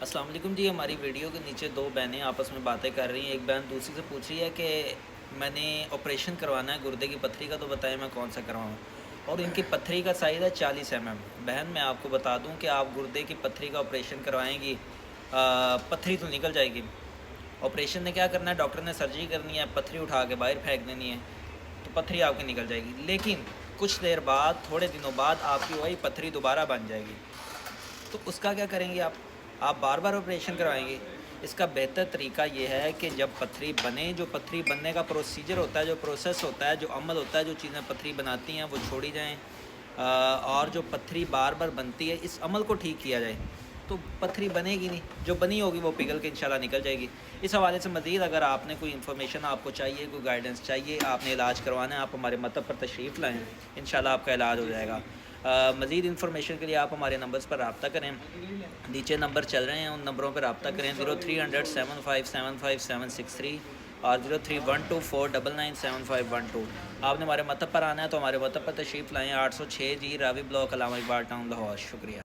السلام علیکم جی، ہماری ویڈیو کے نیچے دو بہنیں آپس میں باتیں کر رہی ہیں۔ ایک بہن دوسری سے پوچھ رہی ہے کہ میں نے آپریشن کروانا ہے گردے کی پتھری کا، تو بتائیں میں کون سا کرواؤں، اور ان کی پتھری کا سائز ہے 40 mm۔ بہن میں آپ کو بتا دوں کہ آپ گردے کی پتھری کا آپریشن کروائیں گی، پتھری تو نکل جائے گی۔ آپریشن نے کیا کرنا ہے، ڈاکٹر نے سرجری کرنی ہے، پتھری اٹھا کے باہر پھینک دینی ہے، تو پتھری آپ کی نکل جائے گی۔ لیکن کچھ دیر بعد، تھوڑے دنوں بعد آپ کی وہی پتھری دوبارہ بن جائے گی، تو اس کا کیا کریں گے آپ بار بار آپریشن کروائیں گے؟ اس کا بہتر طریقہ یہ ہے کہ جب پتھری بنے، جو پتھری بننے کا پروسیجر ہوتا ہے، جو پروسیس ہوتا ہے، جو عمل ہوتا ہے، جو چیزیں پتھری بناتی ہیں وہ چھوڑی جائیں، اور جو پتھری بار بار بنتی ہے اس عمل کو ٹھیک کیا جائے، تو پتھری بنے گی نہیں، جو بنی ہوگی وہ پگھل کے انشاءاللہ نکل جائے گی۔ اس حوالے سے مزید اگر آپ نے کوئی انفارمیشن آپ کو چاہیے، کوئی گائیڈنس چاہیے، آپ نے علاج کروانا ہے، آپ ہمارے مکتب پر تشریف لائیں، انشاءاللہ آپ کا علاج ہو جائے گا۔ مزید انفارمیشن کے لیے آپ ہمارے نمبرز پر رابطہ کریں، نیچے نمبر چل رہے ہیں، ان نمبروں پر رابطہ کریں، 0300 7575763 اور 0312499751 آپ نے ہمارے مکتب پر آنا ہے تو ہمارے مکتب پر تشریف لائیں، 806 جی راوی بلاک، علامہ اقبال ٹاؤن، لاہور۔ شکریہ۔